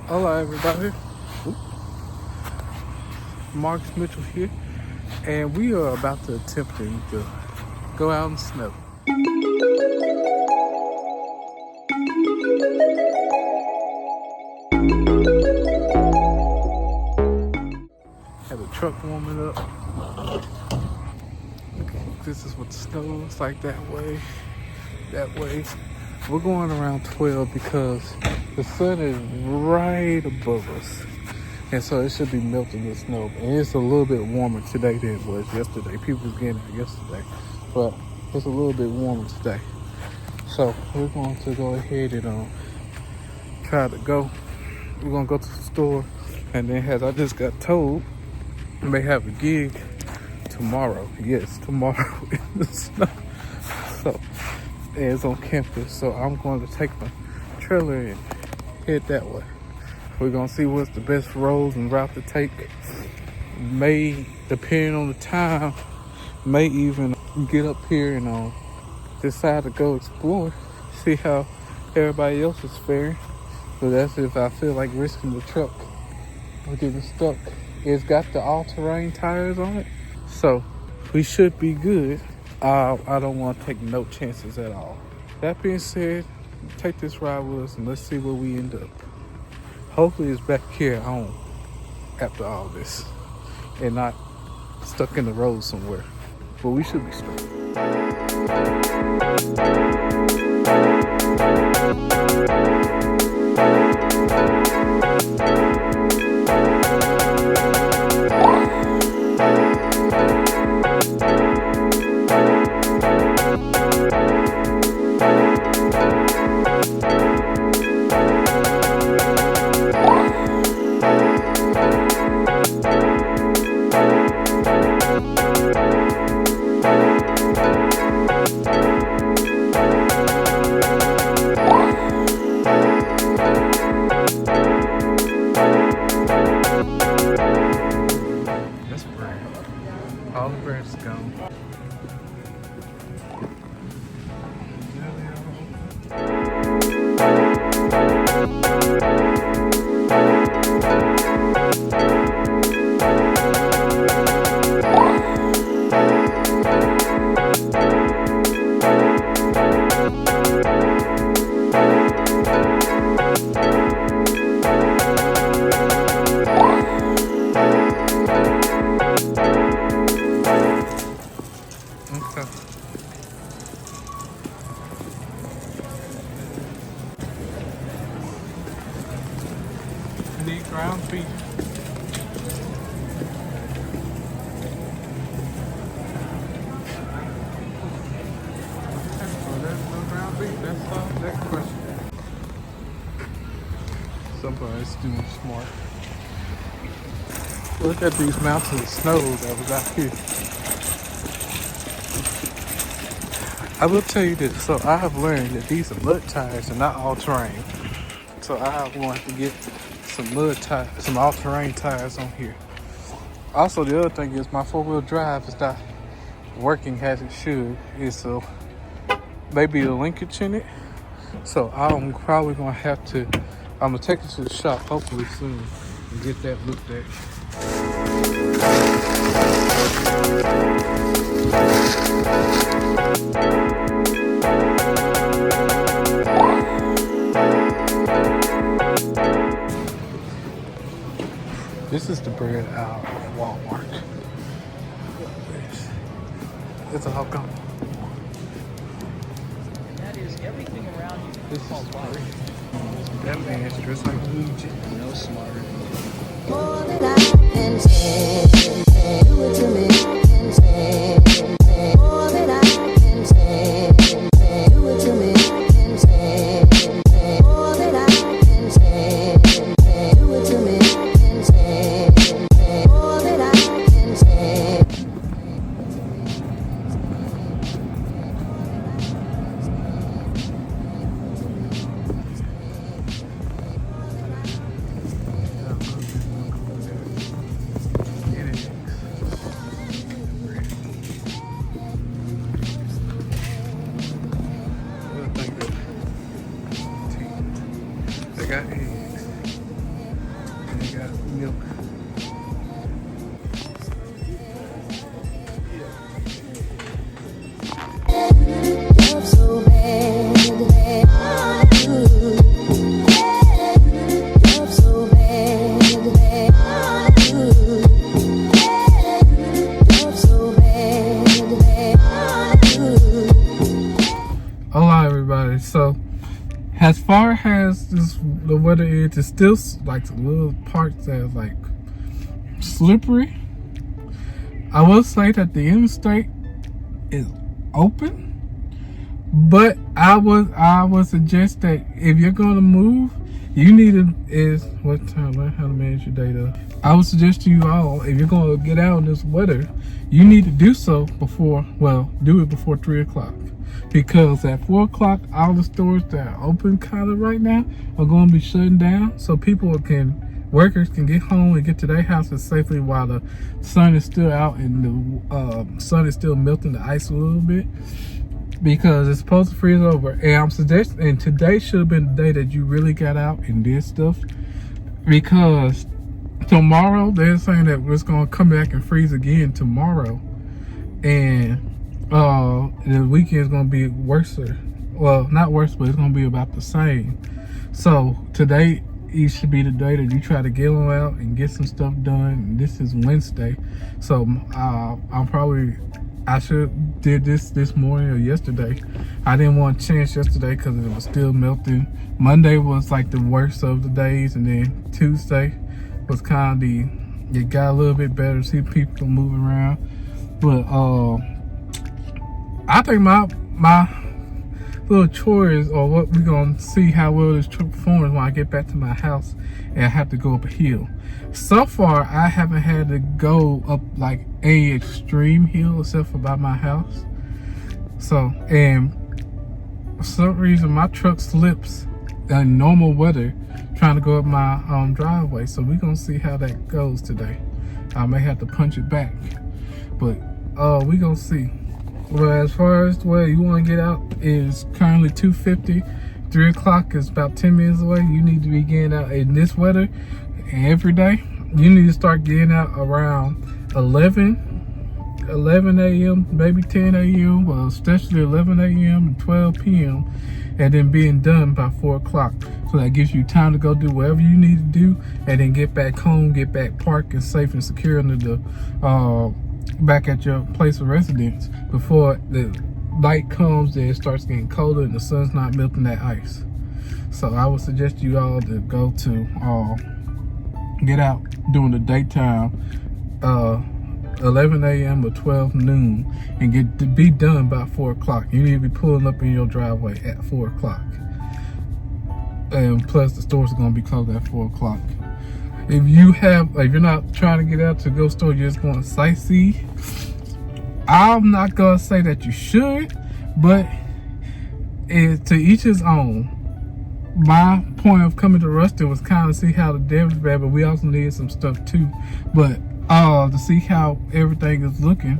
Hello everybody, Marcus Mitchell here, and we are about to attempting to go out in the snow. Have a truck warming up. This is what the snow looks like that way. We're going around 12 because the sun is right above us. And so it should be melting the snow. And it's a little bit warmer today than it was yesterday. People was getting it yesterday. But it's a little bit warmer today. So we're going to go ahead and try to go. We're going to go to the store. And then as I just got told, we may have a gig tomorrow. Yes, tomorrow in the snow. So it's on campus. So I'm going to take my trailer and head that way. We're gonna see what's the best roads and route to take. May, depending on the time, may even get up here and decide to go explore, see how everybody else is faring. But that's if I feel like risking the truck or getting stuck. It's got the all-terrain tires on it, so we should be good. I don't want to take no chances at all. That being said, take this ride with us and let's see where we end up. Hopefully it's back here at home after all this and not stuck in the road somewhere. But we should be straight. All the bread is gone. Need ground beef. So there's no ground beef. That's all. Next question. Somebody's doing smart. Look at these mountains of snow that was out here. I will tell you this. So I have learned that these are mud tires and not all terrain. So I want to get some mud tires, some all-terrain tires on here. Also, the other thing is my four-wheel drive is not working as it should. It's maybe a linkage in it. So I'm probably gonna have to. I'm gonna take it to the shop hopefully soon and get that looked at. This is the bread out of Walmart. It's a Hong Kong. That is everything around you. This is great. That man's dressed like Luigi. No smarter. More than I can say, do it to me. More than I can say, do it to me. More than I can say, do it to me. More than I can say. It got milk. Love so bad, love so bad, love so bad. Hello, everybody. So, as far as the weather is, it's still like little parts that's like slippery. I will say that the interstate is open, but I would suggest that if you're gonna move, you need to what time? Learn how to manage your day though. I would suggest to you all, if you're gonna get out in this weather, you need to do so before. Well, do it before 3 o'clock. Because at 4 o'clock, all the stores that are open kind of right now are going to be shutting down, so workers can get home and get to their houses safely while the sun is still out and the sun is still melting the ice a little bit, because it's supposed to freeze over. And I'm suggesting, and today should have been the day that you really got out and did stuff, because tomorrow they're saying that it's going to come back and freeze again tomorrow, and the weekend's gonna be worse. Well, not worse, but it's gonna be about the same. So today it should be the day that you try to get on out and get some stuff done. And this is Wednesday, so I should did this morning or yesterday. I didn't want to change yesterday because it was still melting. Monday was like the worst of the days, and then Tuesday was kind of it got a little bit better. See people moving around, but I think my little chores, or what we're gonna see how well this trip performs when I get back to my house and I have to go up a hill. So far, I haven't had to go up like a extreme hill except for by my house. So, and for some reason my truck slips in normal weather trying to go up my driveway. So we're gonna see how that goes today. I may have to punch it back, but we're gonna see. Well, as far as where you want to get out is currently 2:50. 3 o'clock is about 10 minutes away. You need to be getting out in this weather every day. You need to start getting out around 11 a.m., maybe 10 a.m., well, especially 11 a.m. and 12 p.m., and then being done by 4 o'clock. So that gives you time to go do whatever you need to do, and then get back home, get back parked and safe and secure under the back at your place of residence before the light comes and it starts getting colder and the sun's not melting that ice. So I would suggest you all to go to get out during the daytime, 11 a.m. or 12 noon, and get to be done by 4 o'clock. You need to be pulling up in your driveway at 4 o'clock, and plus the stores are going to be closed at 4 o'clock. If you're not trying to get out to go store, you're just going to sightsee, I'm not going to say that you should, but to each his own. My point of coming to Ruston was kind of see how the damage is bad, but we also needed some stuff too. But to see how everything is looking.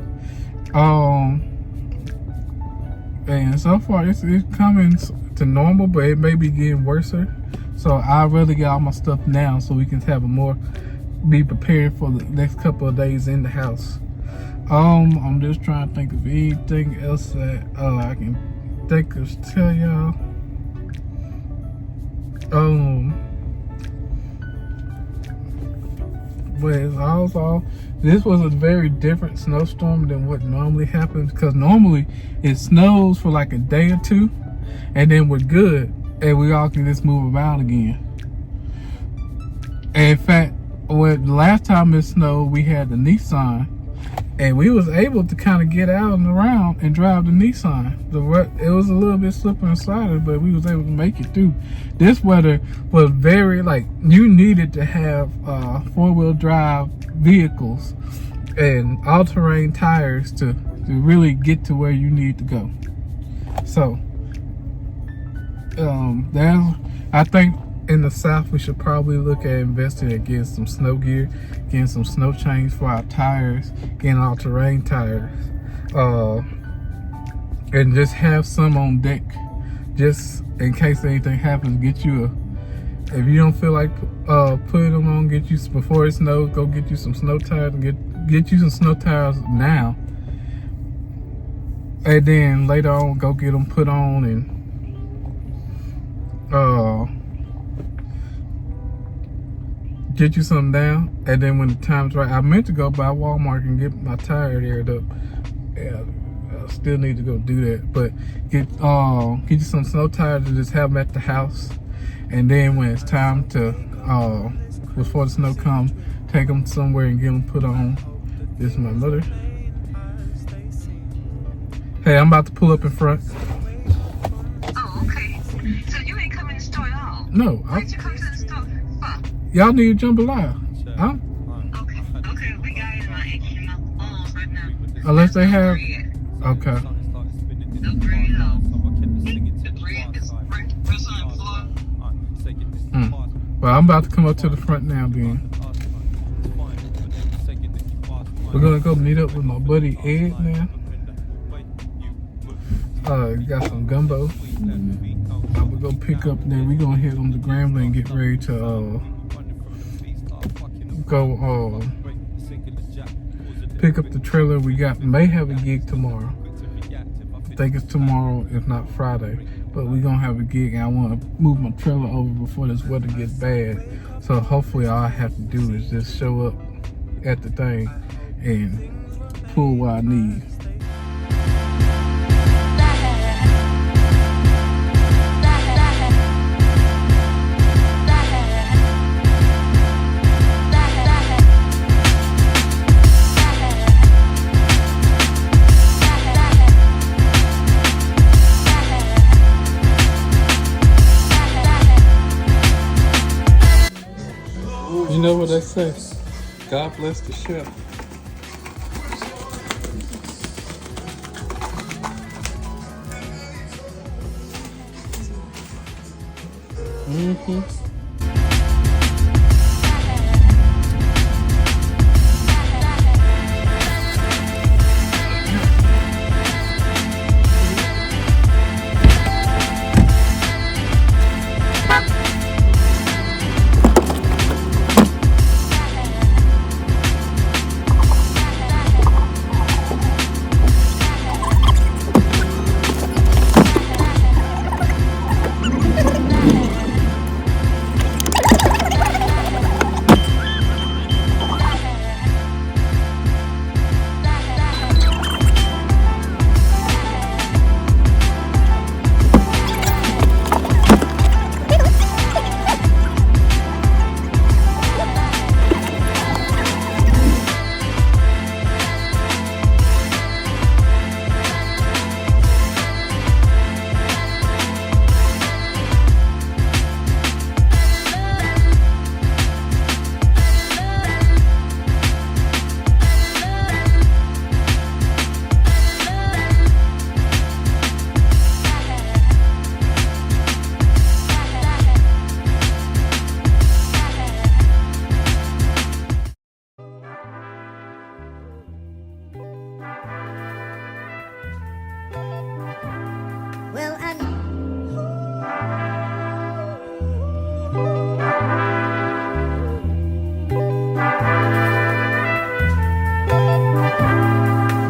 And so far it's coming to normal, but it may be getting worse. So I'd rather get all my stuff now so we can be prepared for the next couple of days in the house. I'm just trying to think of anything else that I can think of to tell y'all. But also, this was a very different snowstorm than what normally happens, because normally it snows for like a day or two, and then we're good, and we all can just move about again. And in fact, when the last time it snowed, we had the Nissan, and we was able to kind of get out and around and drive the Nissan. It was a little bit slippery and sliding, but we was able to make it through. This weather was very, you needed to have 4-wheel drive vehicles and all-terrain tires to really get to where you need to go. So, I think in the South, we should probably look at investing in getting some snow gear, getting some snow chains for our tires, getting all-terrain tires, and just have some on deck, just in case anything happens. Get you If you don't feel like putting them on, get you before it snows. Go get you some snow tires and get you some snow tires now. And then later on, go get them put on and get you something down. And then when the time's right, I meant to go by Walmart and get my tire aired up. Yeah, I still need to go do that. But get you some snow tires and just have them at the house. And then when it's time to, before the snow comes, take them somewhere and get them put on. This is my mother. Hey, I'm about to pull up in front. Oh, okay. So you ain't coming to the store at all? No. Why'd you come to the store? Huh? Y'all need jambalaya. Huh? Okay. Okay, we got it in my phones right now. Unless they have. Bread. Okay. No bread at all. The bread is press on the floor. Well, I'm about to come up to the front now, then. We're gonna go meet up with my buddy Ed now. Got some gumbo. I'm gonna go pick up, and then we're gonna head on the Grambling and get ready to go pick up the trailer. We may have a gig tomorrow. I think it's tomorrow, if not Friday. But we're gonna have a gig, and I want to move my trailer over before this weather gets bad. So hopefully all I have to do is just show up at the thing and pull what I need. You know what they say? God bless the ship.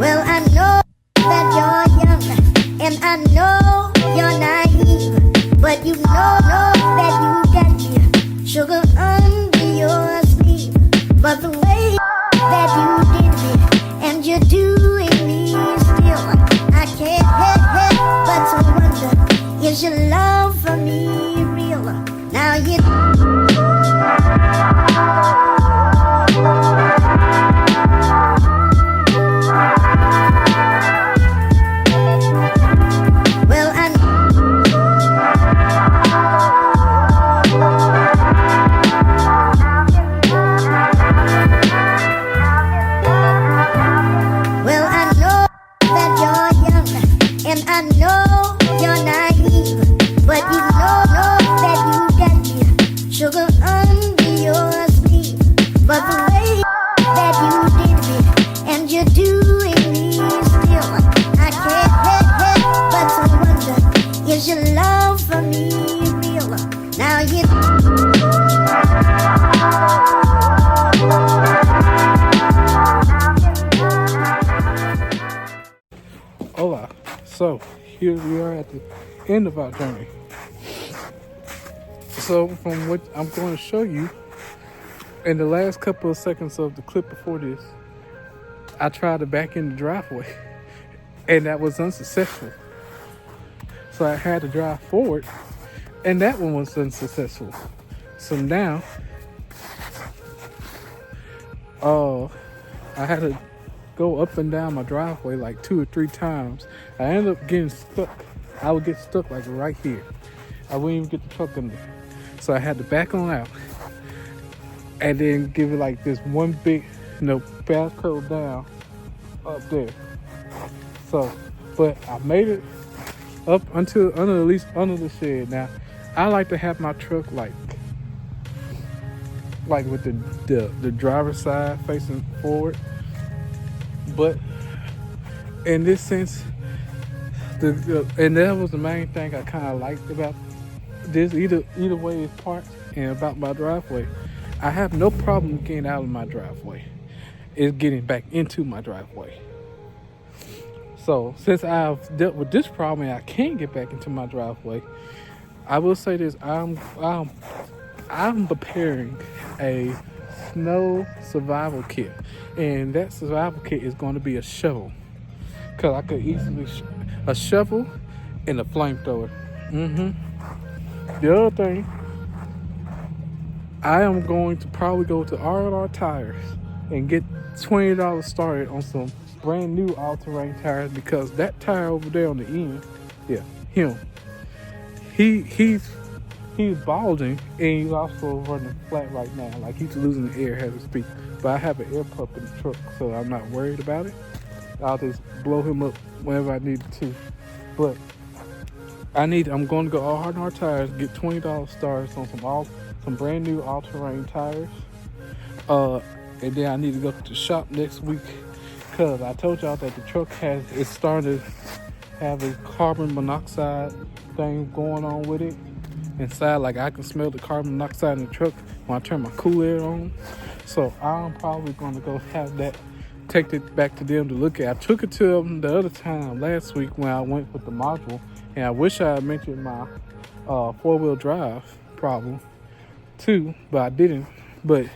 Well, I know that you're young, and I know you're naive, but you know that you got me sugar under your sleeve. But the way that you did me, and you're doing me still, I can't help but to wonder, is your love for me real? Now you. Well, I know that you're young, and I know you're naive, but you know that you got me sugar under your sleeve. But the way that you did me, and you're doing me still, I can't help but to wonder, is your love for me real? Now you. here we are at the end of our journey. So from what I'm going to show you, in the last couple of seconds of the clip before this, I tried to back in the driveway, and that was unsuccessful. So I had to drive forward, and that one was unsuccessful. So now, I had to go up and down my driveway like 2 or 3 times. I ended up getting stuck. I would get stuck like right here. I wouldn't even get the truck in there. So I had to back on out and then give it like this one big, fast curl down up there. So, but I made it up until at least under the shed. Now, I like to have my truck like with the driver's side facing forward. But in this sense, and that was the main thing I kind of liked about this. Either way it's parked and about my driveway, I have no problem getting out of my driveway. It's getting back into my driveway. So since I've dealt with this problem and I can't get back into my driveway, I will say this: I'm preparing a snow survival kit, and that survival kit is going to be a shovel, because I could easily a shovel and a flamethrower. The other thing, I am going to probably go to R&R Tires and get $20 started on some brand new all-terrain tires, because that tire over there on the end, he's bulging, and he's also running flat right now, like he's losing the air as we speak. But I have an air pump in the truck, so I'm not worried about it. I'll just blow him up whenever I need to. But I'm going to go R&R Tires, get $20 started on some brand new all-terrain tires. And then I need to go to the shop next week, because I told y'all that the truck it's starting to have a carbon monoxide thing going on with it inside. Like, I can smell the carbon monoxide in the truck when I turn my cool air on. So I'm probably going to go have that, take it back to them to look at. I took it to them the other time last week when I went with the module, and I wish I had mentioned my 4-wheel drive problem too, but I didn't. But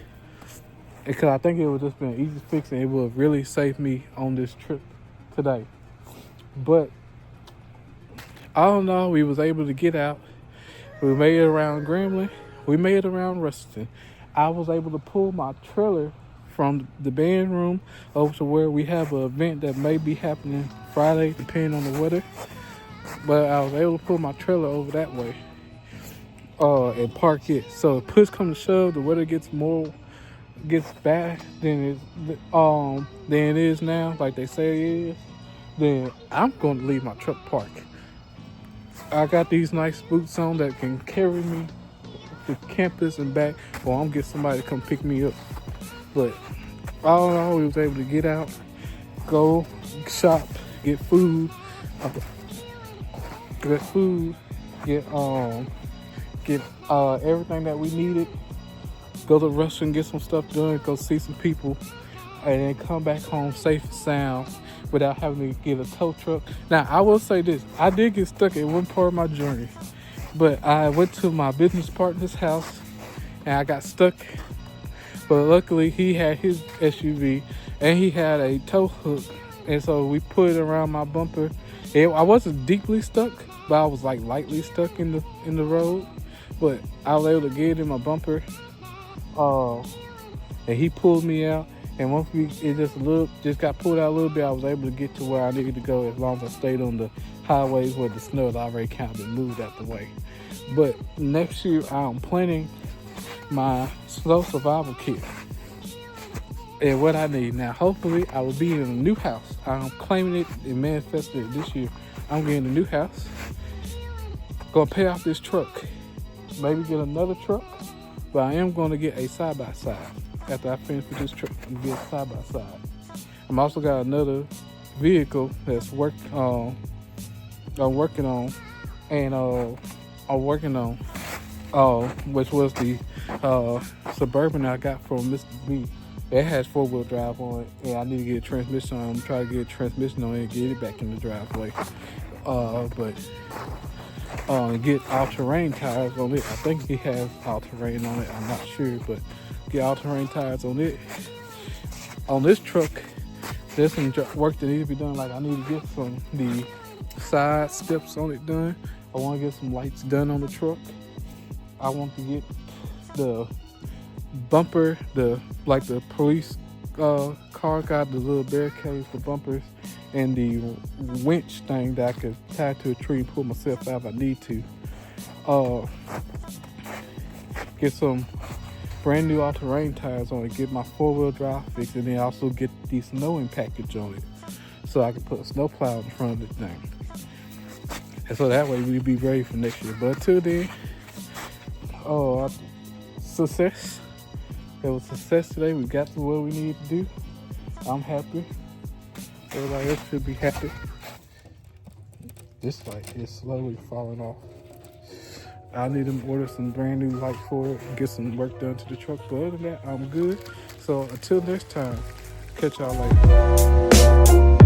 because I think it would just been an easy fix, and it would really save me on this trip today. But all in all, we was able to get out. We made it around Grambling. We made it around Ruston. I was able to pull my trailer from the band room over to where we have an event that may be happening Friday, depending on the weather. But I was able to pull my trailer over that way and park it. So if push comes to shove, the weather gets bad than it is now, like they say it is, then I'm going to leave my truck parked. I got these nice boots on that can carry me to campus and back, or I'm get somebody to come pick me up. But all in all, we was able to get out, go shop, get food, get everything that we needed. Go to Ruston, get some stuff done, go see some people, and then come back home safe and sound without having to get a tow truck. Now, I will say this: I did get stuck at one part of my journey, but I went to my business partner's house and I got stuck. But luckily, he had his SUV and he had a tow hook, and so we put it around my bumper. I wasn't deeply stuck, but I was like lightly stuck in the road. But I was able to get it in my bumper. And he pulled me out, and once it just got pulled out a little bit, I was able to get to where I needed to go, as long as I stayed on the highways where the snow had already kind of been moved out the way. But next year, I'm planning my snow survival kit and what I need. Now, hopefully, I will be in a new house. I'm claiming it and manifesting it this year. I'm getting a new house. Gonna pay off this truck. Maybe get another truck. But I am going to get a side-by-side after I finish with this truck. I'm going to get a side-by-side. I'm also got another vehicle that's I'm working on, which was the Suburban I got from Mr. B. It has 4-wheel drive on it, and I need to get a transmission on it. I'm trying to get a transmission on it and get it back in the driveway. But get all-terrain tires on it. I think he has all-terrain on it. I'm not sure, but get all-terrain tires on it. On this truck, there's some work that needs to be done. Like I need to get the side steps on it done. I want to get some lights done on the truck. I want to get the bumper, the police car got the little barricades for bumpers, and the winch thing that I could tie to a tree and pull myself out if I need to. Get some brand new all-terrain tires on it, get my 4-wheel drive fixed, and then also get the snowing package on it so I can put a snow plow in front of the thing. And so that way we'll be ready for next year. But until then, success. It was success today. We got to what we needed to do. I'm happy. Everybody else should be happy. This light is slowly falling off. I need to order some brand new lights for it and get some work done to the truck. But other than that, I'm good. So until next time, catch y'all later.